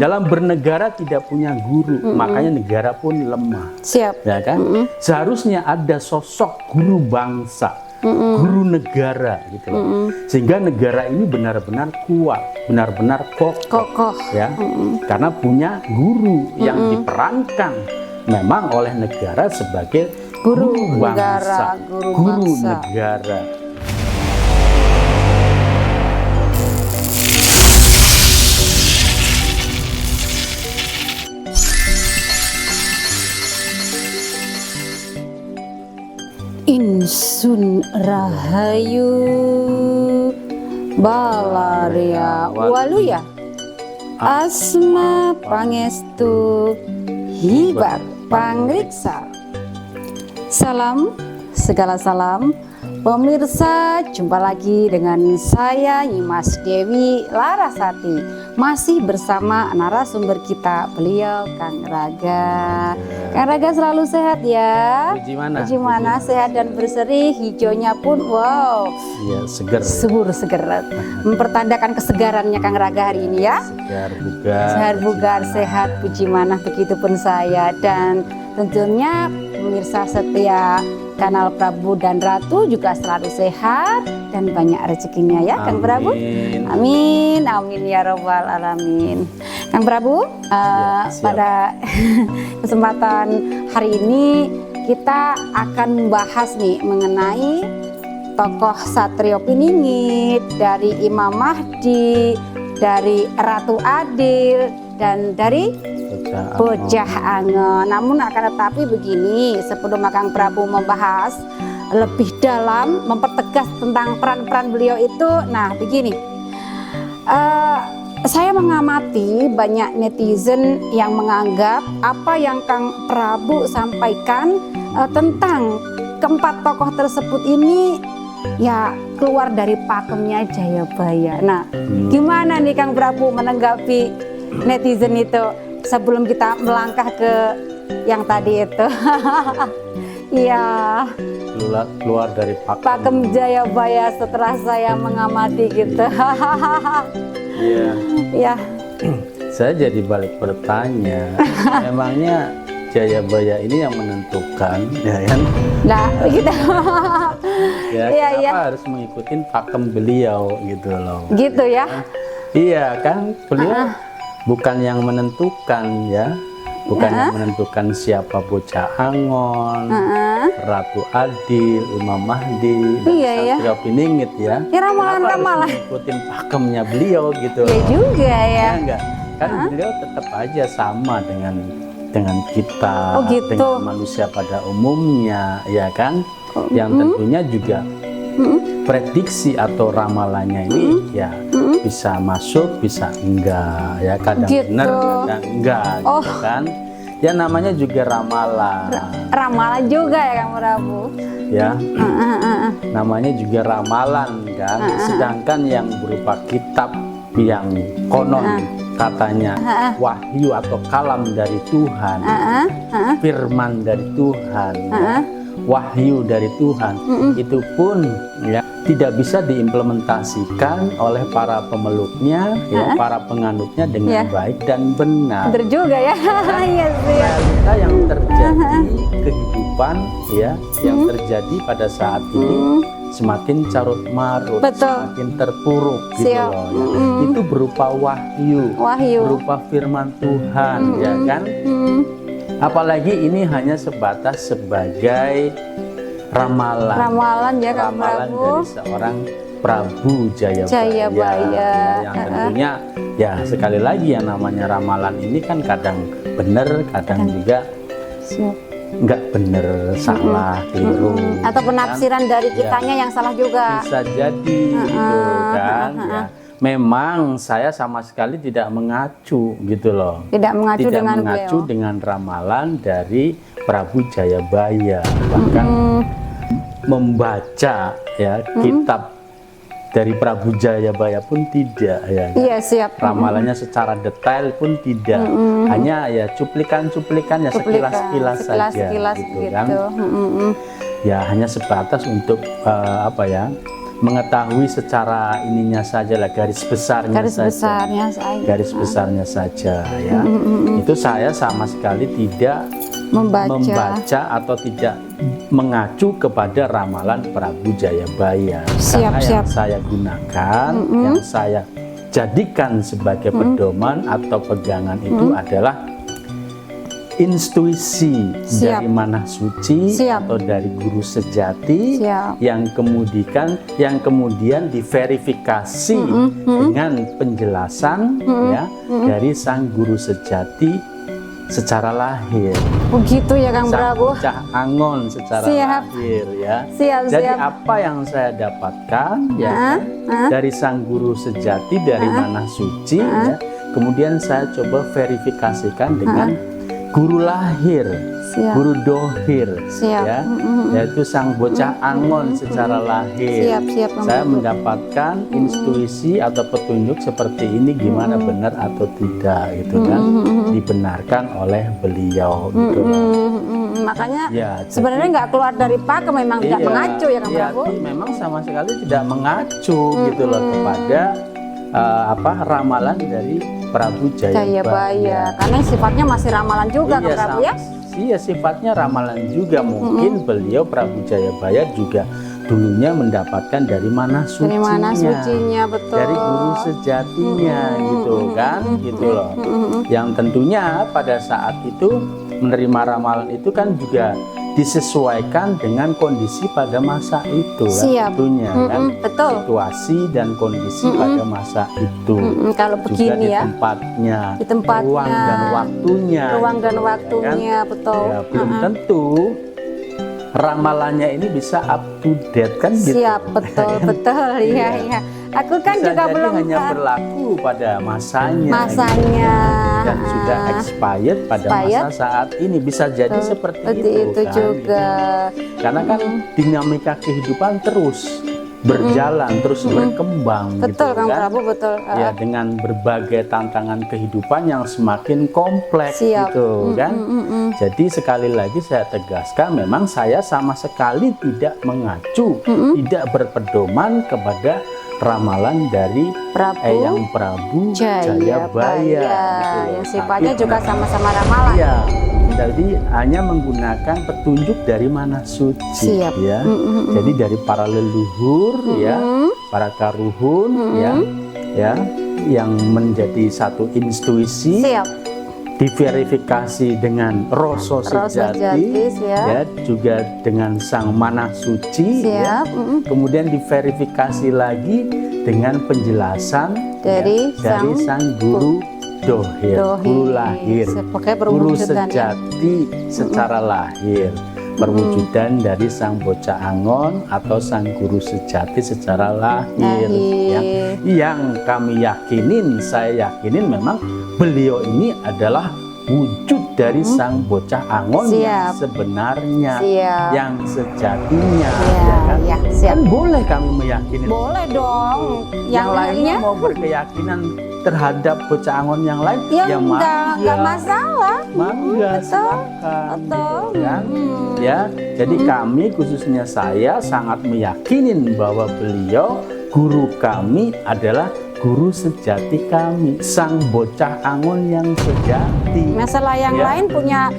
Dalam bernegara tidak punya guru, makanya negara pun lemah. Siap. Ya kan? Seharusnya ada sosok guru bangsa, guru negara gitu loh. Sehingga negara ini benar-benar kuat, benar-benar kokoh. Ya. Karena punya guru yang diperankan memang oleh negara sebagai guru bangsa, guru negara. Insun rahayu balaria waluya asma pangestu hibat pangriksa. Salam, segala salam pemirsa, jumpa lagi dengan saya Nyimas Dewi Larasati. Masih bersama narasumber kita, beliau Kang Raga. Kang Raga selalu sehat ya. Puji mana sehat dan berseri, hijaunya pun wow. Iya, seger. Subur, seger. Mempertandakan kesegarannya Kang Raga hari ini ya. Segar bugar. Sehat bugar, sehat, puji mana, begitupun saya. Dan tentunya pemirsa setia kanal Prabu dan Ratu juga selalu sehat dan banyak rezekinya ya. Kang Prabu. Amin, amin ya robbal alamin. Kang Prabu, pada kesempatan hari ini kita akan membahas nih mengenai tokoh Satrio Piningit, dari Imam Mahdi, dari Ratu Adil, dan dari Bocah Angon. Namun akan tetapi begini, sebelum Kang Prabu membahas lebih dalam, mempertegas tentang peran-peran beliau itu, nah begini, saya mengamati banyak netizen yang menganggap apa yang Kang Prabu sampaikan tentang keempat tokoh tersebut ini ya keluar dari pakemnya Jayabaya. Nah, gimana nih Kang Prabu menanggapi netizen itu sebelum kita melangkah ke yang tadi itu? Iya. Keluar dari pakem Jayabaya setelah saya mengamati gitu. Iya. Iya. Saya jadi balik bertanya, memangnya Jayabaya ini yang menentukan, ya kan? Nah, gitu. Ya, iya, kenapa harus mengikuti pakem beliau gitu loh? Gitu ya? Iya kan, beliau bukan yang menentukan ya, bukan yang menentukan siapa Bocah Angon, Ratu Adil, Imam Mahdi, dan Satrio Piningit ya. Ya ramalan-ramalan. Ikutin pakemnya beliau gitu. Iya juga ya. Ya enggak, kan beliau tetap aja sama dengan kita, gitu. dengan manusia pada umumnya, ya kan? Yang tentunya juga prediksi atau ramalannya ini ya bisa masuk, bisa enggak, ya kadang benar, kadang enggak, gitu kan? Ya namanya juga ramalan. Ramalan juga ya Kang Prabu. Ya, namanya juga ramalan kan. Sedangkan yang berupa kitab yang konon katanya wahyu atau kalam dari Tuhan, firman dari Tuhan, wahyu dari Tuhan, itu pun ya tidak bisa diimplementasikan oleh para pemeluknya, ya, para penganutnya dengan baik dan benar. Benar juga ya. Iya sih. Realita yang terjadi, kehidupan ya, yang terjadi pada saat ini semakin carut marut, semakin terpuruk gitu loh. Ya. Itu berupa wahyu, berupa firman Tuhan, ya kan? Apalagi ini hanya sebatas sebagai ramalan ya Kang ramalan Prabu. dari seorang Prabu Jayabaya, yang tentunya ya sekali lagi yang namanya ramalan ini kan kadang benar, kadang juga nggak benar, salah, keliru, atau penafsiran dari kitanya yang salah juga bisa jadi gitu kan. Ya. Memang saya sama sekali tidak mengacu gitu loh. Tidak mengacu dengan ramalan dari Prabu Jayabaya. Bahkan membaca ya kitab dari Prabu Jayabaya pun tidak ya. Iya, siap. Ramalannya secara detail pun tidak. Hanya ya cuplikan-cuplikan ya sekilas-kilas saja gitu kan. Ya hanya sebatas untuk apa ya? mengetahui secara ininya saja lah, garis besarnya garis besarnya saja ya. Itu saya sama sekali tidak membaca atau tidak mengacu kepada ramalan Prabu Jayabaya. Karena yang saya gunakan, yang saya jadikan sebagai pedoman atau pegangan itu adalah intuisi dari Manah Suci atau dari guru sejati yang kemudian diverifikasi dengan penjelasan ya dari sang guru sejati secara lahir. Begitu ya Kang Prabu. Bocah Angon secara lahir ya. Jadi apa yang saya dapatkan ya dari sang guru sejati dari Manah Suci ya, kemudian saya coba verifikasikan dengan guru lahir, guru dohir, ya, yaitu sang bocah Angon secara lahir. Saya mendapatkan intuisi atau petunjuk seperti ini, gimana benar atau tidak, gitu kan, dibenarkan oleh beliau, gitu. Makanya ya, sebenarnya nggak keluar dari pakem, memang tidak mengacu ya Kang Prabu. Memang sama sekali tidak mengacu gitu loh kepada ramalan dari Prabu Jayabaya. Karena sifatnya masih ramalan juga Kang Prabu ya? Iya, sifatnya ramalan juga. Mungkin beliau Prabu Jayabaya juga dulunya mendapatkan dari Manah Sucinya. Dari Manah Sucinya, betul. Dari guru sejatinya gitu kan, gitu loh. Yang tentunya pada saat itu menerima ramalan itu kan juga disesuaikan dengan kondisi pada masa itu kan, tentunya kan, betul. Situasi dan kondisi pada masa itu. Kalau begini juga di tempatnya, ruang dan waktunya, kan? Betul. Ya, belum tentu ramalannya ini bisa up to date kan gitu. Betul, iya. Aku kan bisa juga belum hanya berlaku pada masanya gitu. Dan sudah expired pada masa saat ini, bisa jadi seperti itu kan, juga gitu. Karena kan dinamika kehidupan terus berjalan, terus berkembang, betul gitu, Kang kan? Prabu, betul. Ya, dengan berbagai tantangan kehidupan yang semakin kompleks gitu kan. Jadi sekali lagi saya tegaskan, memang saya sama sekali tidak mengacu, tidak berpedoman kepada ramalan dari Eyang Prabu Jayabaya gitu, yang sifatnya juga sama-sama ramalan. Iya, jadi hanya menggunakan petunjuk dari Manah Suci ya. Jadi dari para leluhur ya, para karuhun ya, yang menjadi satu intuisi. Diverifikasi dengan Roso Sejati ya, juga dengan sang Manah Suci ya. Kemudian diverifikasi lagi dengan penjelasan dari sang guru dohir, guru lahir, guru sejati secara lahir, perwujudan dari sang bocah Angon atau sang guru sejati secara lahir. Yang kami yakinin, saya yakinin memang beliau ini adalah wujud dari sang bocah Angon yang sebenarnya, yang sejatinya, ya kan? Kan boleh kami meyakini. Boleh dong. Yang lainnya mau berkeyakinan terhadap bocah Angon yang lain, ya enggak masalah. Mangga, silakan. Gitu, kan? Ya, jadi kami khususnya saya sangat meyakinin bahwa beliau guru kami adalah guru sejati kami, sang bocah Angon yang sejati. Masalah yang lain punya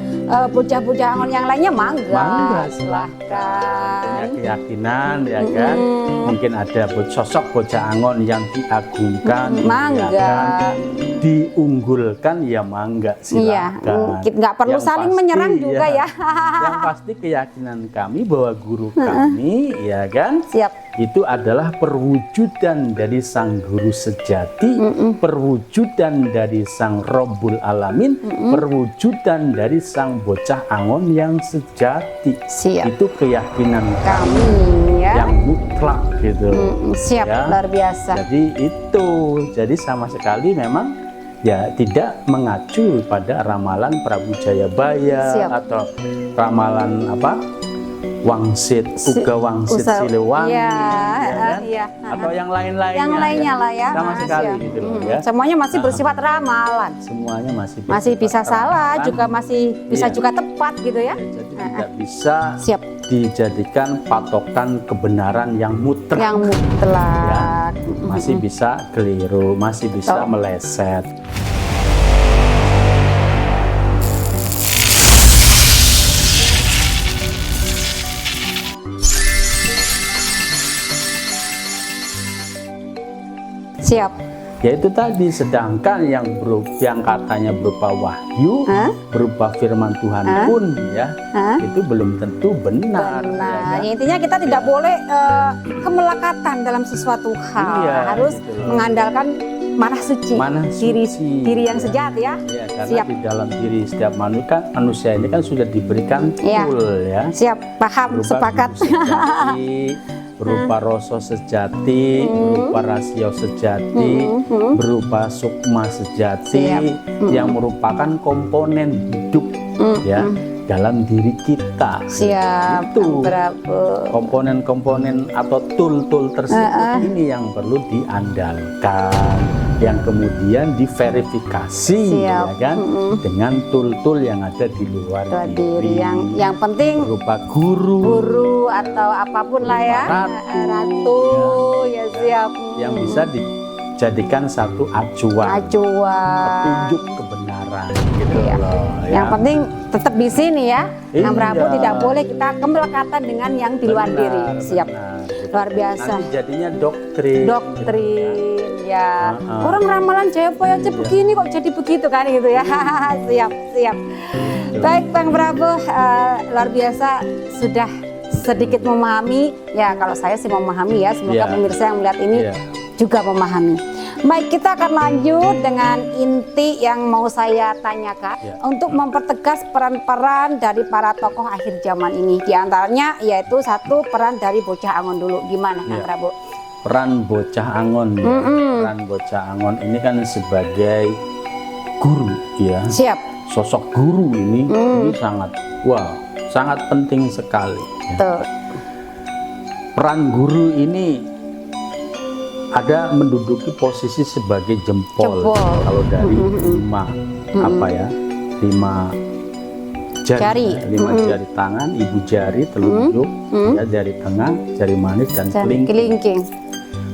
bocah-bocah Angon yang lainnya mangga, silahkan. Punya keyakinan ya kan, mungkin ada sosok bocah Angon yang diagungkan, diunggulkan, ya mangga, silahkan. Nggak perlu saling menyerang juga ya. Yang pasti keyakinan kami bahwa guru kami ya kan, itu adalah perwujudan dari sang guru sejati, perwujudan dari sang Rabbul Alamin, perwujudan dari sang bocah Angon yang sejati. Itu keyakinan kami yang mutlak gitu. Luar biasa. Jadi sama sekali memang ya tidak mengacu pada ramalan Prabu Jayabaya atau ramalan Wangsit, Uga Wangsit Siliwangi, atau yang lain-lainnya, lah ya. Sama sekali gitu loh ya. Semuanya masih bersifat ramalan. Semuanya masih bisa salah, juga masih bisa juga tepat gitu ya. Jadi tidak bisa dijadikan patokan kebenaran yang mutlak. Yang mutlak. Masih bisa keliru, masih bisa meleset. Siap. Yaitu tadi, sedangkan yang katanya berupa wahyu, berupa firman Tuhan pun ya, itu belum tentu benar. Benar. Ya, intinya kita tidak boleh kemelekatan dalam sesuatu hal. Iya, harus gitu loh. mengandalkan manah suci. Diri yang sejati ya. Ya, karena Siap. di dalam diri setiap manusia ini kan sudah diberikan tool ya. Siap, paham, Berupa sepakat. guru sejati, berupa rasa sejati, berupa rasio sejati, berupa sukma sejati, yang merupakan komponen hidup ya dalam diri kita. Siap. Itu Berapa? komponen-komponen atau tool-tool tersebut ini yang perlu diandalkan, yang kemudian diverifikasi ya kan dengan tool-tool yang ada di luar diri. Yang penting berupa guru atau apapun lah ya, ratu ya siap, yang bisa dijadikan satu acuan, petunjuk kebenaran gitu loh ya. Yang penting tetap di sini ya. Yang Iya. Prabu tidak boleh kita kemelekatan dengan yang di luar diri. Siap. Gitu. Luar biasa. Nanti jadinya doktrin ya. Orang ramalan Jayapaya aja begini kok jadi begitu kan gitu ya. Siap. Baik Bang Prabu, luar biasa, sudah sedikit memahami ya. Kalau saya sih memahami ya, semoga pemirsa yang melihat ini juga memahami. Baik, kita akan lanjut dengan inti yang mau saya tanyakan untuk mempertegas peran-peran dari para tokoh akhir zaman ini. Di antaranya yaitu satu, peran dari Bocah Angon dulu. Gimana Kang Prabu? Peran Bocah Angon ya. Peran Bocah Angon ini kan sebagai guru ya. Siap. Sosok guru ini sangat penting sekali ya. Tuh. Peran guru ini ada menduduki posisi sebagai jempol. Kalau dari lima jari, jari tangan, ibu jari, telunjuk, ya, jari tengah, jari manis dan kelingking.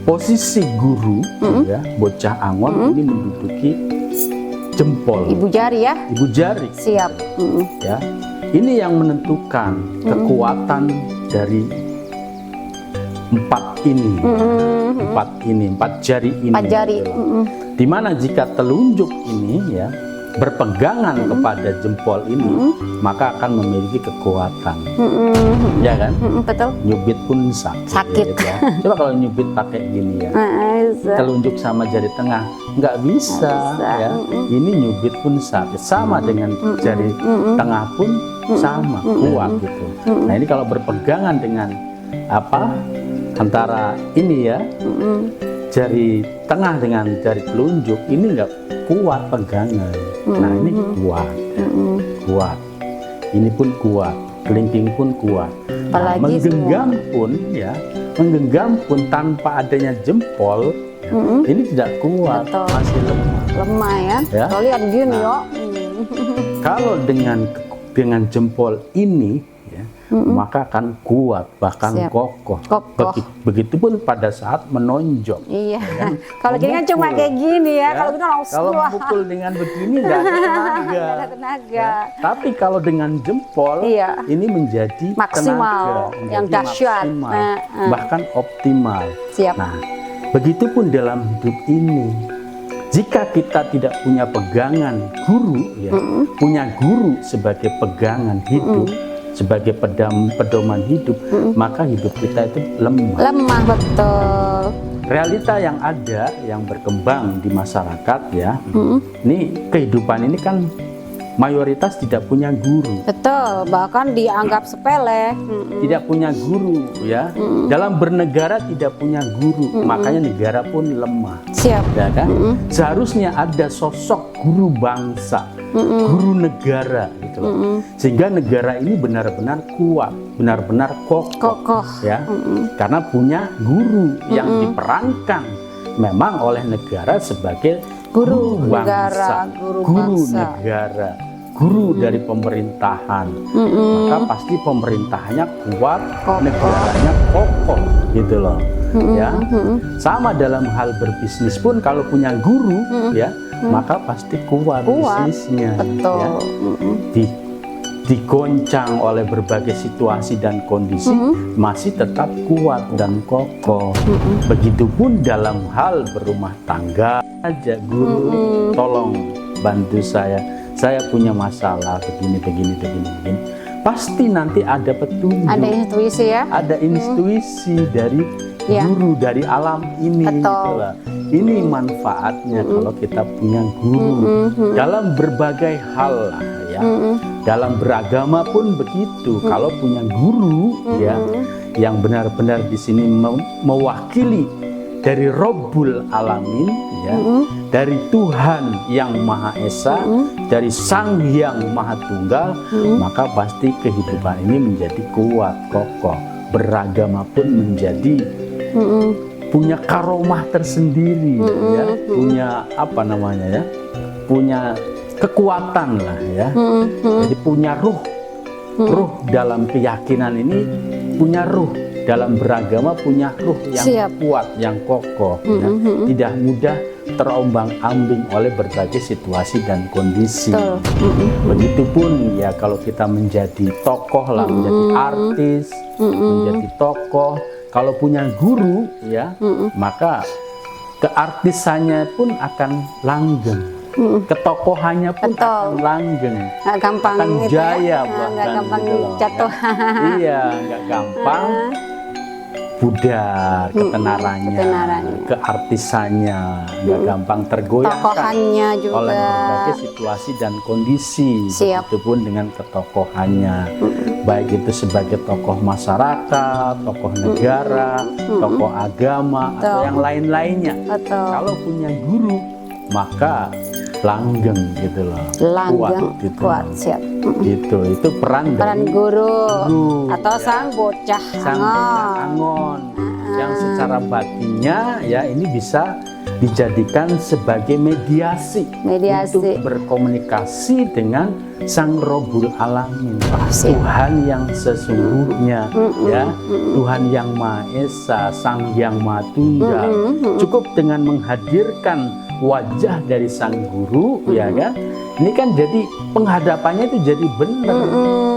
Posisi guru ya, Bocah Angon ini menduduki jempol. Ibu jari ya. Ibu jari. Siap. Ya, ini yang menentukan kekuatan dari empat jari ini. Di mana jika telunjuk ini ya berpegangan kepada jempol ini, maka akan memiliki kekuatan. Ya kan? Betul. Nyubit pun sakit. Ya. Coba kalau nyubit pakai gini ya, telunjuk sama jari tengah nggak bisa. Ya. Ini nyubit pun sakit. Sama dengan jari tengah pun sama kuat gitu. Nah ini kalau berpegangan dengan antara ini ya, jari tengah dengan jari telunjuk ini nggak kuat pegangan. Nah ini kuat. Ini pun kuat, kelingking pun kuat. Nah, menggenggam pun tanpa adanya jempol, ini tidak kuat, masih lemah ya. Kalau lihat gini kalau dengan jempol ini maka akan kuat, bahkan kokoh. Begitupun pada saat menonjok. Iya. Kalau gini kan cuma kayak gini ya. Kalau kita langsung. Kalau pukul dengan begini nggak ada tenaga. Ya. Tapi kalau dengan jempol ini menjadi maksimal, tenaga, yang dahsyat, bahkan optimal. Siap. Nah, begitupun dalam hidup ini. Jika kita tidak punya pegangan guru, punya guru sebagai pegangan hidup. Sebagai pedoman hidup, maka hidup kita itu lemah, betul. Realita yang ada, yang berkembang di masyarakat ya, ini kehidupan ini kan mayoritas tidak punya guru. Betul, bahkan dianggap sepele. Tidak punya guru ya. Dalam bernegara tidak punya guru, makanya negara pun lemah. Siap. Ya kan? Seharusnya ada sosok guru bangsa, guru negara gitu loh. Sehingga negara ini benar-benar kuat, benar-benar kokoh. Ya. Karena punya guru yang diperankan memang oleh negara sebagai guru bangsa, guru negara, guru dari pemerintahan, maka pasti pemerintahannya kuat, negaranya kokoh gitu loh. Ya, sama dalam hal berbisnis pun kalau punya guru ya, maka pasti kuat bisnisnya. Betul. Ya. Digoncang oleh berbagai situasi dan kondisi, masih tetap kuat dan kokoh. Begitupun dalam hal berumah tangga aja, guru tolong bantu saya punya masalah begini. Pasti nanti ada petunjuk, Ada intuisi ya. ada intuisi dari guru, dari alam ini. Betul. Gitu lah. Ini manfaatnya kalau kita punya guru dalam berbagai hal lah ya. Dalam beragama pun begitu. Kalau punya guru ya yang benar-benar di sini mewakili dari Rabbul Alamin ya, dari Tuhan yang Maha Esa, dari Sang Hyang Maha Tunggal, maka pasti kehidupan ini menjadi kuat, kokoh. Beragama pun menjadi punya karomah tersendiri ya, punya apa namanya ya, punya kekuatan lah ya. Jadi punya ruh dalam keyakinan ini, punya ruh dalam beragama, punya ruh yang kuat, yang kokoh ya. Tidak mudah terombang-ambing oleh berbagai situasi dan kondisi. Begitupun ya kalau kita menjadi tokoh lah, menjadi artis, menjadi tokoh, kalau punya guru ya, maka keartisannya pun akan langgeng. Ketokohannya pun akan langgeng, nggak gampang akan gitu jaya ya. bahkan Nggak gampang gitu loh, jatuh. ya. Iya, nggak gampang pudar ketenarannya, keartisannya, nggak gampang tergoyahkan Tokohannya juga oleh berbagai situasi dan kondisi. Begitupun dengan ketokohannya, baik itu sebagai tokoh masyarakat, tokoh negara, tokoh agama, atau yang lain-lainnya. Kalau punya guru, maka langgeng gitu loh, langgeng, kuat, siap. Itu peran guru atau sang bocah angon yang secara batinnya ya ini bisa dijadikan sebagai mediasi untuk berkomunikasi dengan Sang Rabbul Alamin, Tuhan yang sesungguhnya ya, Tuhan yang Maha Esa, Sang Hyang Maha Tunggal. Cukup dengan menghadirkan wajah dari sang guru ya kan, ini kan jadi penghadapannya itu jadi benar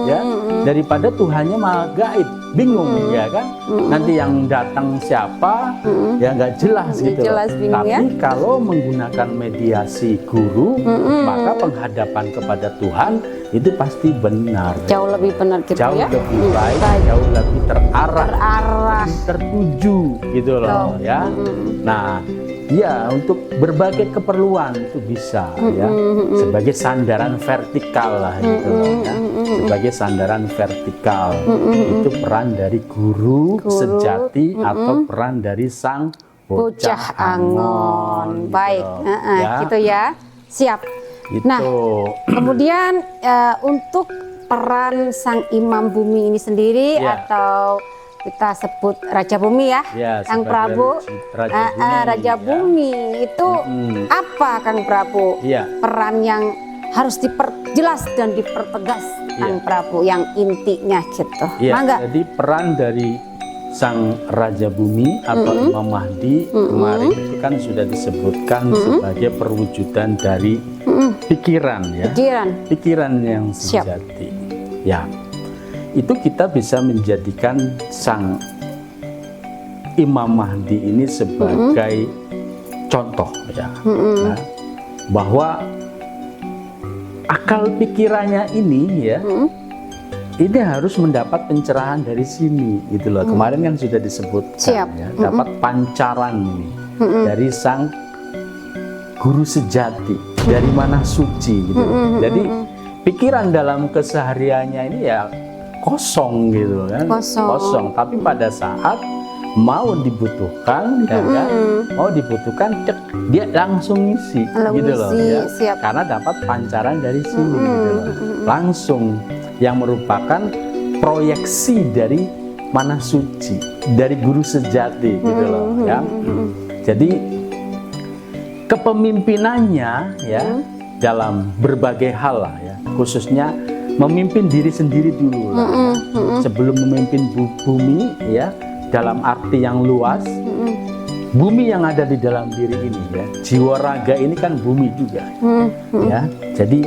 ya, daripada Tuhannya maha gaib, bingung ya kan, nanti yang datang siapa ya nggak jelas gitu. Tapi kalau menggunakan mediasi guru, maka penghadapan kepada Tuhan itu pasti benar, jauh lebih benar gitu, jauh lebih baik, jauh lebih terarah, tertuju gitu loh ya. Nah ya, untuk berbagai keperluan itu bisa ya, sebagai sandaran vertikal lah gitu loh ya. Sebagai sandaran vertikal itu peran dari guru sejati atau peran dari sang bocah angon. Baik, gitu ya, siap. Gitu. Nah, kemudian untuk peran sang Imam Bumi ini sendiri atau kita sebut Raja Bumi ya, Kang Prabu. Raja Bumi itu apa, Kang Prabu? Peran yang harus diperjelas dan dipertegas, Kang Prabu, yang intinya gitu. Jadi peran dari Sang Raja Bumi atau Imam Mahdi kemarin itu kan sudah disebutkan sebagai perwujudan dari pikiran ya, pikiran yang sejati. Ya, itu kita bisa menjadikan Sang Imam Mahdi ini sebagai contoh ya, nah, bahwa akal pikirannya ini ya, ini harus mendapat pencerahan dari sini gitu loh. Kemarin kan sudah disebutkan ya, dapat pancaran ini dari sang guru sejati, dari mana suci gitu. Jadi pikiran dalam kesehariannya ini ya kosong gitu kan, kosong. Tapi pada saat mau dibutuhkan ya kan, mau dibutuhkan dia langsung ngisi gitu loh ya. Karena dapat pancaran dari sini gitu loh, langsung, yang merupakan proyeksi dari mana suci, dari guru sejati gitu loh ya. Jadi kepemimpinannya ya, dalam berbagai hal lah ya, khususnya memimpin diri sendiri dulu lah ya. Sebelum memimpin bumi ya, dalam arti yang luas, bumi yang ada di dalam diri ini ya, jiwa raga ini kan bumi juga ya. Jadi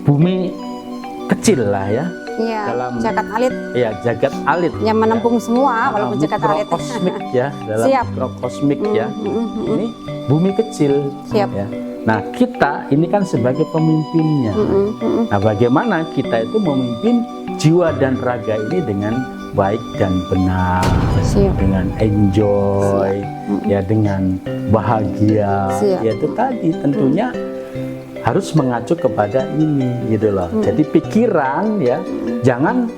bumi kecil lah ya, dalam jagat alit ya, jagat alit yang menampung semua walaupun jagat alit. Mikrokosmik ya, dalam mikrokosmik ya. Ini bumi kecil ya. Nah, kita ini kan sebagai pemimpinnya. Nah, bagaimana kita itu memimpin jiwa dan raga ini dengan baik dan benar, dengan enjoy, ya, dengan bahagia. Ya, itu tadi tentunya harus mengacu kepada ini gitu loh. Jadi pikiran ya, jangan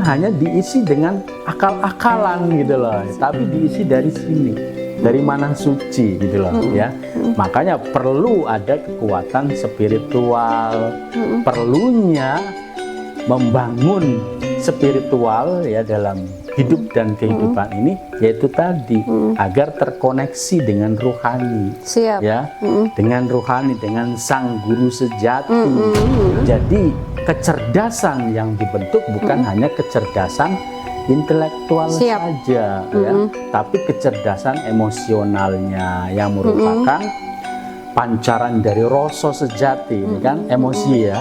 hanya diisi dengan akal-akalan gitu loh, tapi diisi dari sini, dari mana suci gitu loh ya. Makanya perlu ada kekuatan spiritual, perlunya membangun spiritual ya dalam hidup dan kehidupan ini, yaitu tadi agar terkoneksi dengan rohani, ya, dengan rohani, dengan sang guru sejati. Jadi kecerdasan yang dibentuk bukan hanya kecerdasan intelektual saja, ya, tapi kecerdasan emosionalnya yang merupakan pancaran dari rasa sejati. Ini kan emosi ya,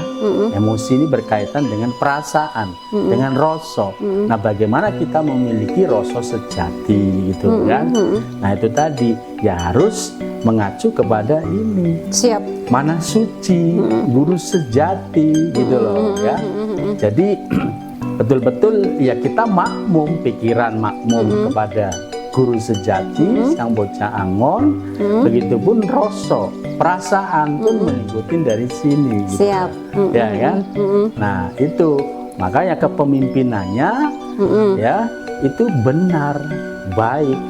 emosi ini berkaitan dengan perasaan, dengan rasa. Nah, bagaimana kita memiliki rasa sejati gitu kan? Nah, itu tadi ya harus mengacu kepada ini, mana suci, guru sejati gitu loh ya. Jadi betul-betul ya kita makmum, pikiran makmum kepada guru sejati, sang bocah angon, begitupun rasa, perasaan pun mengikuti dari sini gitu. Ya kan? Nah, itu makanya kepemimpinannya ya itu benar, baik,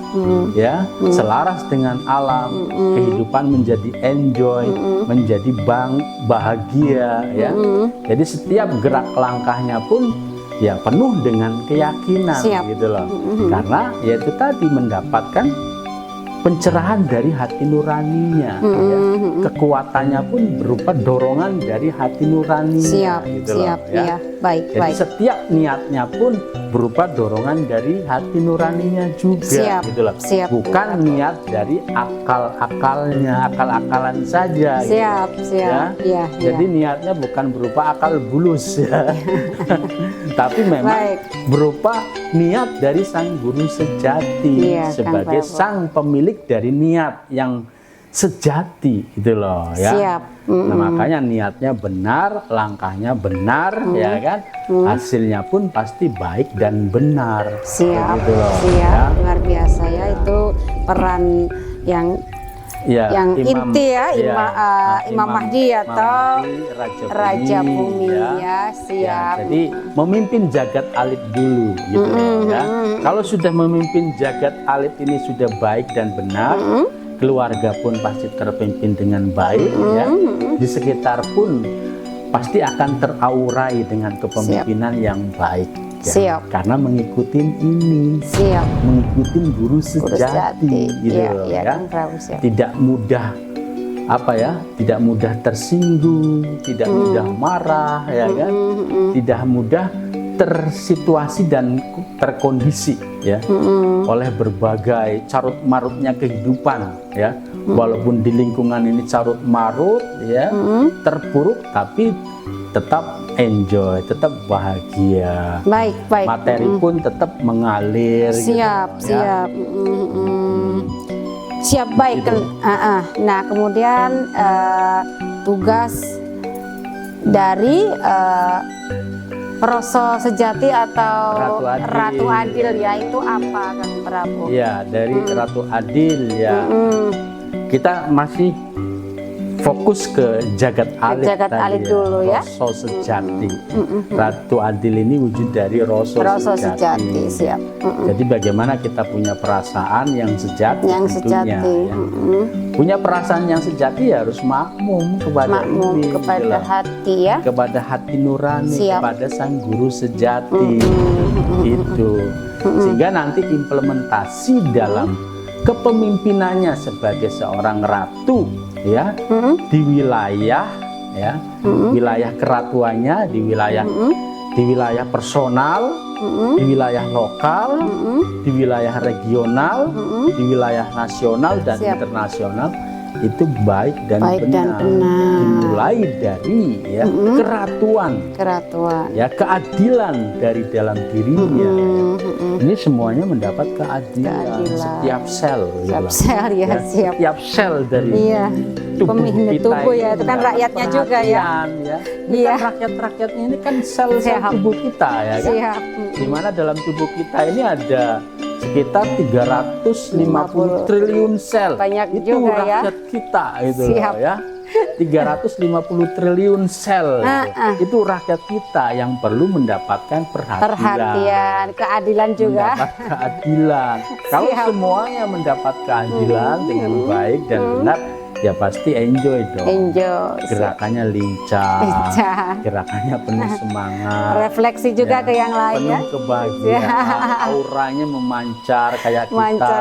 ya, selaras dengan alam, kehidupan menjadi enjoy, menjadi bahagia ya. Jadi setiap gerak langkahnya pun ya penuh dengan keyakinan gitu loh. Karena ya itu tadi mendapatkan pencerahan dari hati nuraninya, ya. Kekuatannya pun berupa dorongan dari hati nuraninya gitu loh, ya. Jadi setiap niatnya pun berupa dorongan dari hati nuraninya juga gitu loh. Bukan niat dari akal-akalnya, akal-akalan saja gitu. Ya. Jadi niatnya bukan berupa akal bulus ya. Tapi memang berupa niat dari sang guru sejati sebagai sang pemilik dari niat yang sejati gitu loh ya. Nah, makanya niatnya benar, langkahnya benar ya kan, hasilnya pun pasti baik dan benar. Gitu loh, ya. Luar biasa ya, itu peran yang inti ya, Imam Mahdi atau Raja Bumi ya. Jadi memimpin jagat alit dulu gitu ya. Kalau sudah memimpin jagat alit ini sudah baik dan benar, keluarga pun pasti terpimpin dengan baik ya. Di sekitar pun pasti akan teraurai dengan kepemimpinan yang baik. Ya, karena mengikuti ini, mengikuti guru sejati, gitu ya. Tidak mudah tidak mudah tersinggung, tidak mudah marah, ya kan, tidak mudah tersituasi dan terkondisi ya oleh berbagai carut marutnya kehidupan ya. Walaupun di lingkungan ini carut marut ya, terpuruk, tapi tetap enjoy, tetap bahagia. Materi pun tetap mengalir. Baik. Nah, kemudian tugas dari Roso Sejati atau Ratu Adil ya, itu apa Kang Prabu? Ya, dari Ratu Adil ya. Kita masih fokus ke jagat alit, dulu ya. Roso Sejati. Ratu Adil ini wujud dari Roso Sejati. Jadi bagaimana kita punya perasaan yang sejati, tentunya, ya. Punya perasaan yang sejati ya harus makmum kepada hati ya, kepada hati nurani, kepada sang guru sejati itu, sehingga nanti implementasi dalam kepemimpinannya sebagai seorang ratu ya, di wilayah ya, wilayah keratuannya, di wilayah personal, di wilayah lokal, di wilayah regional, di wilayah nasional dan internasional, itu baik dan benar. Dimulai dari ya keratuan, ya, keadilan dari dalam dirinya. Ini semuanya mendapat keadilan. Setiap sel, setiap sel dari tubuh kita ya, itu kan rakyatnya juga ya. Ini kan rakyat-rakyatnya ini kan sel-sel tubuh kita ya kan. Dimana dalam tubuh kita ini ada sekitar 350 triliun sel. Banyak itu juga rakyat kita itu loh ya. 350 triliun sel itu rakyat kita yang perlu mendapatkan perhatian, keadilan juga. Mendapat keadilan. Kalau semuanya mendapat keadilan dengan baik dan benar, ya pasti enjoy dong. Gerakannya lincah, gerakannya penuh semangat, refleksi juga ke yang lain, penuh kebahagiaan, auranya memancar kayak kita,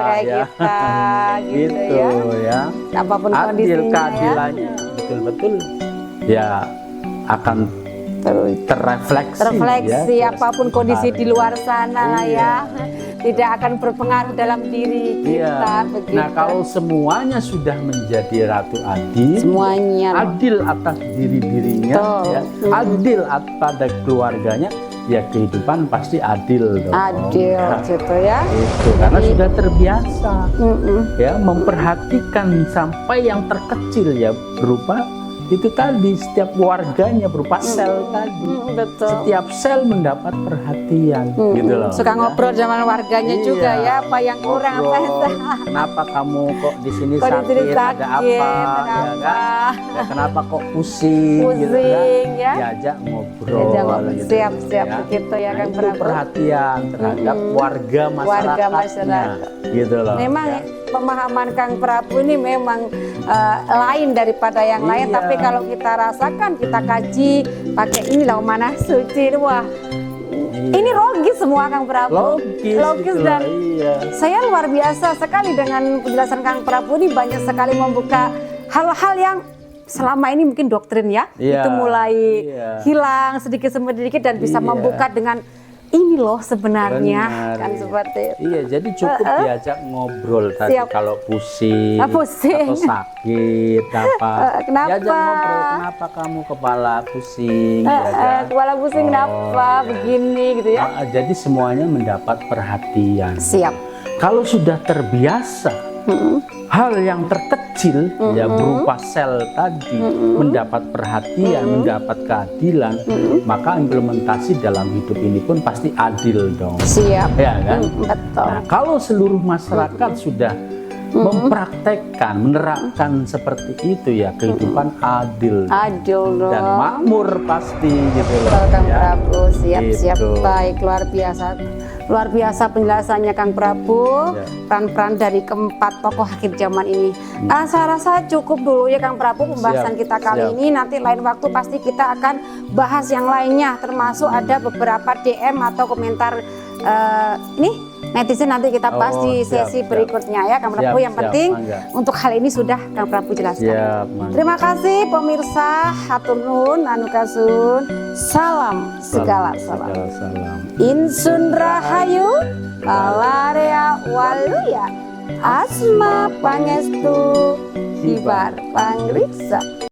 gitu ya. Apapun Adil, kondisinya, keadilannya betul-betul ya akan terrefleksi ya, apapun kondisi di luar sana ya. Tidak akan berpengaruh dalam diri kita. Begitu. Nah, kalau semuanya sudah menjadi Ratu Adil, adil atas dirinya, ya, adil pada keluarganya, ya kehidupan pasti adil dong. Adil gitu ya. Itu karena sudah terbiasa ya memperhatikan sampai yang terkecil ya, berupa itu tadi, setiap warganya berupa sel tadi. Setiap sel mendapat perhatian gitu loh. Suka ngobrol sama warganya juga ya, apa yang kurang, apa kenapa kamu kok di sini sakit, ada apa ya kan? Ya, kenapa kok pusing gitu kan? Diajak ngobrol gitu. Siap begitu ya kan. Itu perhatian terhadap warga masyarakatnya gitu loh. Memang pemahaman Kang Prabu ini memang lain daripada yang lain, tapi kalau kita rasakan, kita kaji pakai ini loh, Manah Suci, wah ini logis semua Kang Prabu, logis dan saya luar biasa sekali dengan penjelasan Kang Prabu ini, banyak sekali membuka hal-hal yang selama ini mungkin doktrin ya, itu mulai hilang sedikit demi sedikit dan bisa membuka dengan ini loh sebenarnya. Benar, kan seperti itu. Iya, jadi cukup diajak ngobrol tadi kalau pusing atau sakit apa. Diajak ngobrol, kenapa kamu kepala pusing? Kepala pusing kenapa begini gitu ya. Jadi semuanya mendapat perhatian. Siap. Kalau sudah terbiasa hal yang terkecil ya berupa sel tadi mendapat perhatian, mendapat keadilan, maka implementasi dalam hidup ini pun pasti adil dong. Siap. Ya kan? Betul. Nah, kalau seluruh masyarakat sudah mempraktekkan, menerapkan seperti itu ya, kehidupan adil dong. Dan makmur pasti gitu loh. Kang Prabu, siap. Baik, luar biasa penjelasannya Kang Prabu, peran-peran dari keempat tokoh akhir zaman ini. Saya rasa cukup dulu ya Kang Prabu pembahasan kita kali ini. Nanti lain waktu pasti kita akan bahas yang lainnya, termasuk ada beberapa DM atau komentar ini netizen, nanti kita bahas di sesi berikutnya ya Kang Prabu. Yang penting untuk hal ini sudah Kang Prabu jelaskan. Terima kasih pemirsa, hatur nuhun, anukasun, salam segala salam. Insun rahayu, kalarea waluya, asma pangestu, hibar pangriksa.